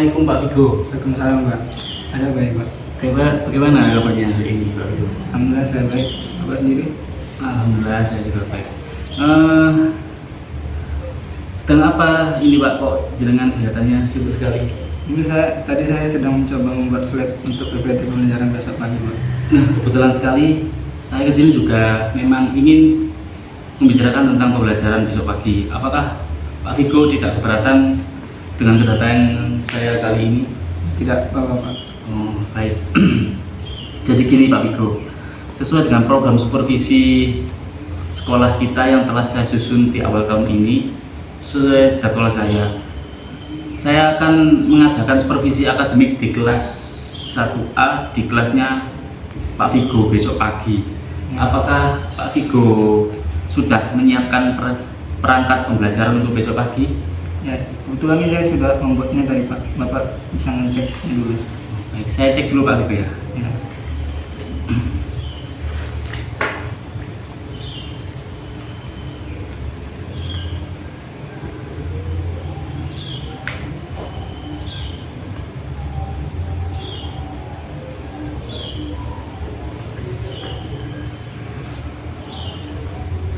Assalamualaikum Pak Vigo. Waalaikumsalam Pak. Ada apa ya Pak? Bagaimana kabarnya hari ini Pak Vigo? Alhamdulillah saya baik. Bapak sendiri? Alhamdulillah saya juga baik. Sedang apa ini Pak, kok jenengan kelihatannya sibuk sekali? Ini tadi saya sedang mencoba membuat slide untuk PPT pembelajaran besok pagi Pak. Nah, kebetulan sekali saya kesini juga memang ingin membicarakan tentang pembelajaran besok pagi. Apakah Pak Vigo tidak keberatan dengan kedatangan saya kali ini? Tidak apa-apa Pak. Oh, baik. Jadi gini Pak Vigo, sesuai dengan program supervisi sekolah kita yang telah saya susun di awal tahun ini, sesuai jadwal saya akan mengadakan supervisi akademik di kelas 1A di kelasnya Pak Vigo besok pagi. Apakah Pak Vigo sudah menyiapkan perangkat pembelajaran untuk besok pagi? Ya, kebetulan ini saya sudah membuatnya tadi Pak. Bapak bisa ngecek dulu. Baik, saya cek dulu Pak Vigo ya. Ya.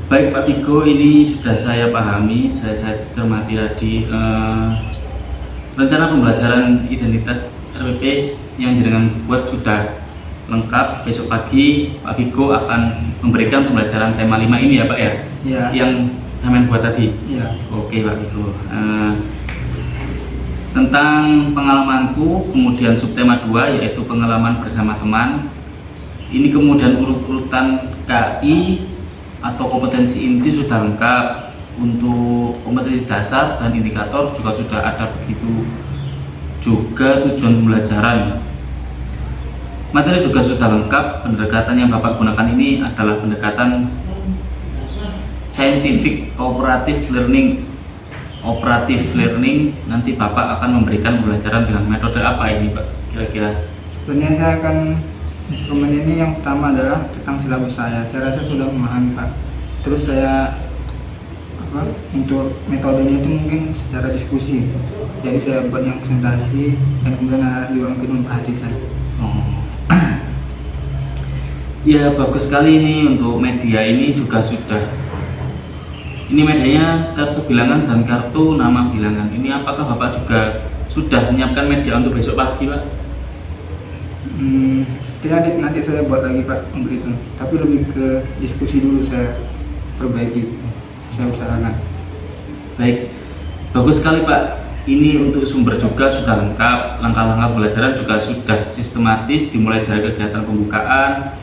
Baik Pak Vigo, ini sudah saya pahami, saya cermati tadi rencana pembelajaran identitas RPP yang jenengan buat sudah lengkap. Besok pagi Pak Vigo akan memberikan pembelajaran tema 5 ini ya Pak ya? Ya. Yang saya buat tadi? Ya. Oke Pak Vigo. Tentang pengalamanku, kemudian subtema 2 yaitu pengalaman bersama teman. Ini kemudian urutan KI atau kompetensi inti sudah lengkap. Untuk kompetensi dasar dan indikator juga sudah ada, begitu juga tujuan pembelajaran. Materi juga sudah lengkap. Pendekatan yang Bapak gunakan ini adalah pendekatan scientific cooperative learning. Nanti Bapak akan memberikan pembelajaran dengan metode apa ini Pak kira-kira? Sebenarnya saya akan instrumen ini yang pertama adalah tentang silabus saya. Saya rasa sudah memahami Pak. Terus saya untuk metodenya itu mungkin secara diskusi. Jadi saya buat yang presentasi dan kemudian anak juga mungkin memperhatikan. Oh. Ya bagus sekali ini. Untuk media ini juga sudah. Ini medianya kartu bilangan dan kartu nama bilangan. Ini apakah Bapak juga sudah menyiapkan media untuk besok pagi Pak? Nanti saya buat lagi Pak untuk itu. Tapi lebih ke diskusi dulu saya perbaiki. Saya usahakan. Baik, bagus sekali Pak. Ini untuk sumber juga sudah lengkap. Langkah-langkah pembelajaran juga sudah sistematis, dimulai dari kegiatan pembukaan,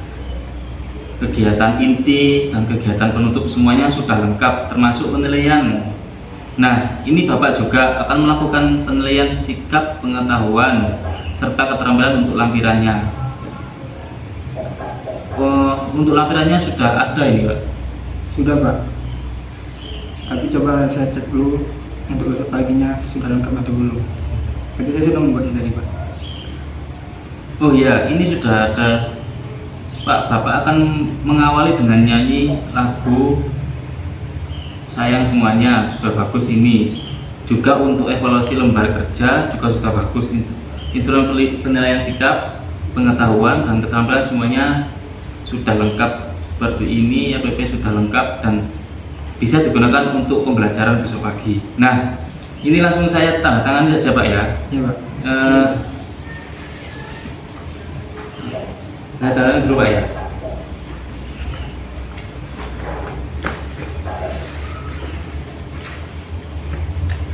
kegiatan inti, dan kegiatan penutup. Semuanya sudah lengkap, termasuk penilaian. Nah, ini Bapak juga akan melakukan penilaian sikap, pengetahuan, serta keterampilan untuk lampirannya. Untuk lampirannya sudah ada ini Pak? Sudah Pak. Tapi coba saya cek dulu untuk besok paginya sudah lengkap atau belum. Tapi saya sudah membuatnya tadi Pak. Oh iya, ini sudah ada Pak. Bapak akan mengawali dengan nyanyi lagu Sayang Semuanya. Sudah bagus ini. Juga untuk evaluasi lembar kerja juga sudah bagus. Instrumen penilaian sikap, pengetahuan, dan keterampilan semuanya sudah lengkap seperti ini. RPP sudah lengkap dan bisa digunakan untuk pembelajaran besok pagi. Nah, ini langsung saya tanda tangan saja Pak ya. Iya Pak. Tanda tangan dulu Pak ya.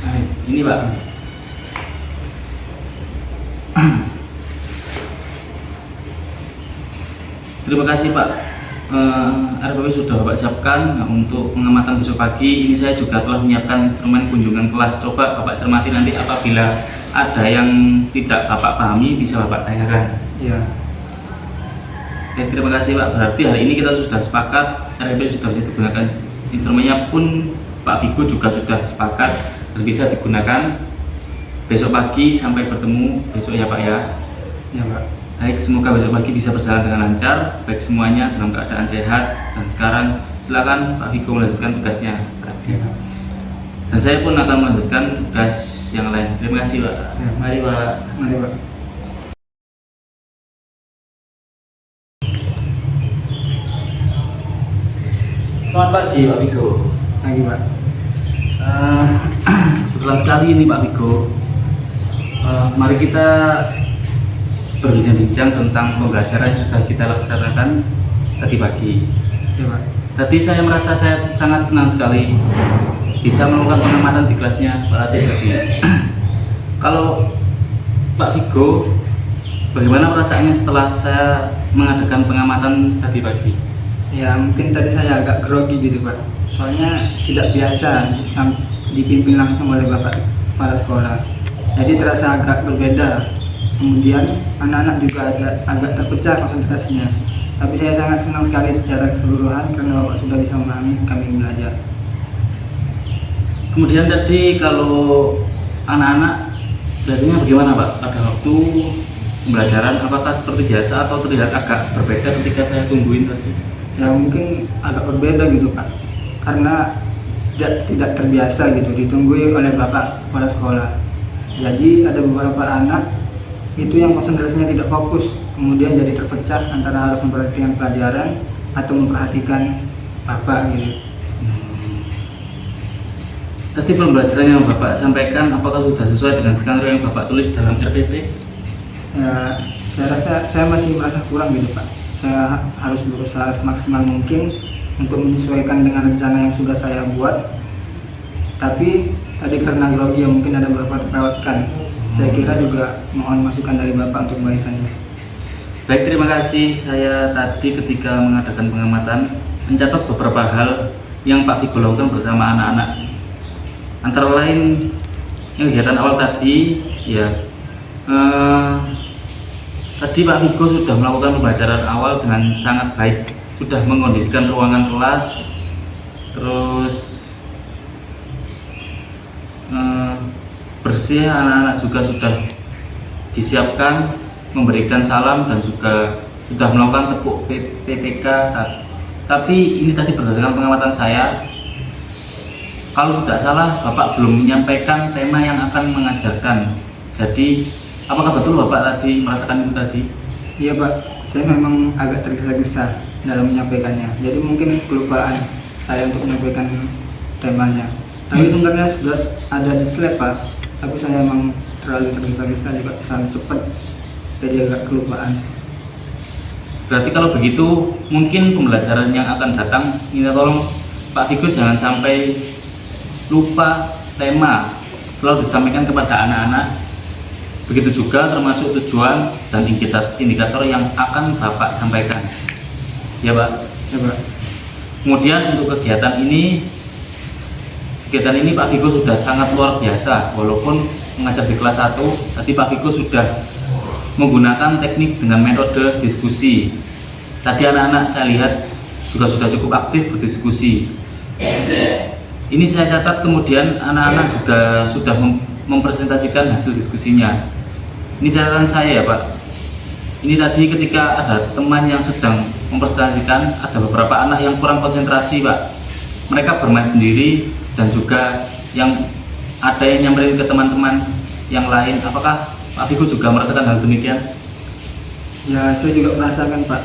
Nah, ini Pak. Terima kasih Pak. RPP sudah Bapak siapkan. Nah, untuk pengamatan besok pagi ini saya juga telah menyiapkan instrumen kunjungan kelas. Coba Bapak cermati nanti, apabila ada yang tidak Bapak pahami bisa Bapak tanyakan. Iya. Oke, terima kasih Pak. Berarti hari ini kita sudah sepakat, RPP sudah bisa digunakan. Instrumennya pun Pak Vigo juga sudah sepakat dan bisa digunakan besok pagi. Sampai bertemu besok ya Pak ya. Iya Pak. Baik, semoga besok pagi bisa berjalan dengan lancar, baik semuanya dalam keadaan sehat. Dan sekarang silakan Pak Vigo melanjutkan tugasnya. Dan saya pun akan melanjutkan tugas yang lain. Terima kasih Pak. Ya. Mari Pak. Mari Pak. Selamat pagi Pak Vigo. Lagi Pak. Eh, Kebetulan sekali ini Pak Vigo. Mari kita berbincang-bincang tentang pembelajaran yang sudah kita laksanakan tadi pagi. Ya Pak. Tadi saya merasa saya sangat senang sekali bisa melakukan pengamatan di kelasnya Pak Latif tadi. Kalau Pak Vigo, bagaimana perasaannya setelah saya mengadakan pengamatan tadi pagi? Ya mungkin tadi saya agak grogi gitu Pak. Soalnya tidak biasa dipimpin langsung oleh Bapak kepala sekolah. Jadi terasa agak berbeda. Kemudian anak-anak juga agak terpecah konsentrasinya. Tapi saya sangat senang sekali secara keseluruhan karena Bapak sudah bisa memahami kami belajar. Kemudian tadi kalau anak-anak belajarnya bagaimana Pak? Pada waktu pembelajaran apakah seperti biasa atau terlihat agak berbeda ketika saya tungguin tadi? Ya mungkin agak berbeda gitu Pak. Karena tidak terbiasa gitu ditunggu oleh Bapak kepala sekolah. Jadi ada beberapa anak itu yang konsentrasinya tidak fokus, kemudian jadi terpecah antara harus memperhatikan pelajaran atau memperhatikan Bapak gitu. Tadi pembelajaran yang Bapak sampaikan apakah sudah sesuai dengan skenario yang Bapak tulis dalam RPP? Ya, saya rasa saya masih merasa kurang gitu Pak. Saya harus berusaha semaksimal mungkin untuk menyesuaikan dengan rencana yang sudah saya buat. Tapi tadi karena grogi yang mungkin ada beberapa terlewatkan. Saya kira juga mohon masukan dari Bapak untuk membalikannya. Baik, terima kasih. Saya tadi ketika mengadakan pengamatan mencatat beberapa hal yang Pak Vigo lakukan bersama anak-anak. Antara lain yang kegiatan awal tadi, ya tadi Pak Vigo sudah melakukan pembelajaran awal dengan sangat baik, sudah mengondisikan ruangan kelas, terus bersih, anak-anak juga sudah disiapkan, memberikan salam dan juga sudah melakukan tepuk PPK. Tapi ini tadi berdasarkan pengamatan saya, kalau tidak salah Bapak belum menyampaikan tema yang akan mengajarkan. Jadi apakah betul Bapak tadi merasakan itu tadi? Iya Pak, saya memang agak tergesa-gesa dalam menyampaikannya. Jadi mungkin kelupaan saya untuk menyampaikan temanya. Tapi sebenarnya sudah ada di slide Pak. Tapi saya memang terlalu tergesa-gesa juga terlalu cepat, jadi agak kelupaan. Berarti kalau begitu mungkin pembelajaran yang akan datang, minta tolong Pak Vigo jangan sampai lupa tema, selalu disampaikan kepada anak-anak. Begitu juga termasuk tujuan dan indikator yang akan Bapak sampaikan. Ya Pak? Ya Pak. Kemudian untuk kegiatan ini Pak Vigo sudah sangat luar biasa. Walaupun mengajar di kelas 1, tadi Pak Vigo sudah menggunakan teknik dengan metode diskusi. Tadi anak-anak saya lihat juga sudah cukup aktif berdiskusi. Ini saya catat, kemudian anak-anak juga sudah mempresentasikan hasil diskusinya. Ini catatan saya ya Pak. Ini tadi ketika ada teman yang sedang mempresentasikan, ada beberapa anak yang kurang konsentrasi Pak. Mereka bermain sendiri dan juga yang ada yang nyamperin ke teman-teman yang lain. Apakah Pak Vigo juga merasakan hal demikian? Ya saya juga merasakan Pak.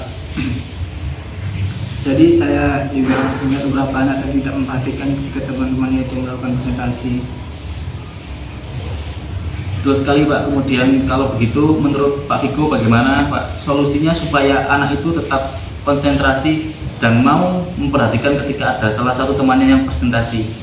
Jadi saya juga punya beberapa anak yang tidak memperhatikan ketika teman-temannya itu melakukan presentasi. Betul sekali Pak. Kemudian kalau begitu menurut Pak Vigo bagaimana Pak solusinya supaya anak itu tetap konsentrasi dan mau memperhatikan ketika ada salah satu temannya yang presentasi?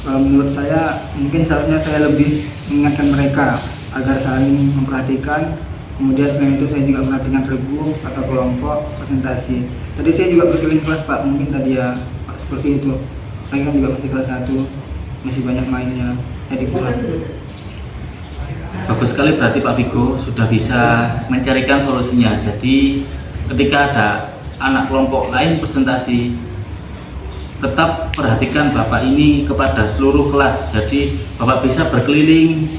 Kalau menurut saya mungkin seharusnya saya lebih mengingatkan mereka agar saling memperhatikan. Kemudian selain itu saya juga memperhatikan regu atau kelompok presentasi. Tadi saya juga berkeliling kelas Pak, mungkin tadi ya Pak, seperti itu. Mereka kan juga masih kelas 1, masih banyak mainnya, jadi kurang. Bagus sekali, berarti Pak Vigo sudah bisa mencarikan solusinya. Jadi ketika ada anak kelompok lain presentasi, tetap perhatikan Bapak ini kepada seluruh kelas. Jadi Bapak bisa berkeliling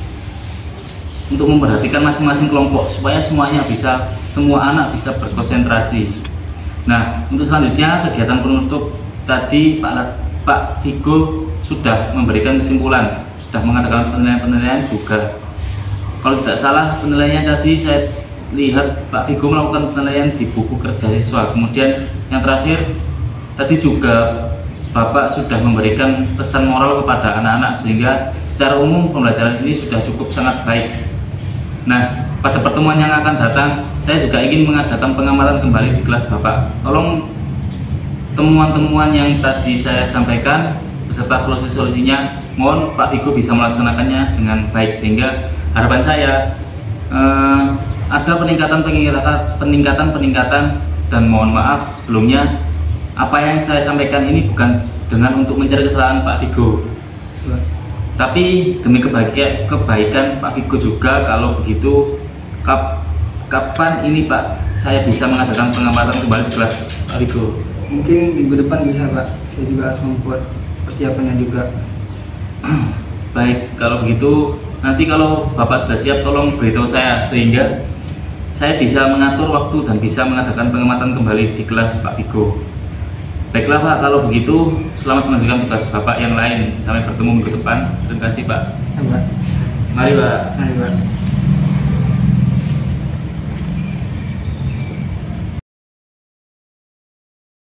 untuk memperhatikan masing-masing kelompok supaya semua anak bisa berkonsentrasi. Nah, untuk selanjutnya kegiatan penutup tadi Pak Pak Vigo sudah memberikan kesimpulan, sudah mengatakan penilaian-penilaian juga. Kalau tidak salah penilaiannya tadi saya lihat Pak Vigo melakukan penilaian di buku kerja siswa. Kemudian yang terakhir tadi juga Bapak sudah memberikan pesan moral kepada anak-anak, sehingga secara umum pembelajaran ini sudah cukup sangat baik. Nah, pada pertemuan yang akan datang saya juga ingin mengadakan pengamatan kembali di kelas Bapak. Tolong temuan-temuan yang tadi saya sampaikan beserta solusi-solusinya, mohon Pak Vigo bisa melaksanakannya dengan baik, sehingga harapan saya ada peningkatan dan mohon maaf sebelumnya apa yang saya sampaikan ini bukan dengan untuk mencari kesalahan Pak Vigo, tapi demi kebaikan Pak Vigo juga. Kalau begitu kapan ini Pak saya bisa mengadakan pengamatan kembali di kelas Pak Vigo? Mungkin minggu depan bisa Pak, saya juga harus membuat persiapannya juga. Baik, kalau begitu nanti kalau Bapak sudah siap tolong beritahu saya, sehingga saya bisa mengatur waktu dan bisa mengadakan pengamatan kembali di kelas Pak Vigo. Baiklah Pak, kalau begitu selamat melanjutkan tugas Bapak yang lain. Sampai bertemu minggu depan. Terima kasih Pak. Ya, Pak. Mari Pak. Mari Pak.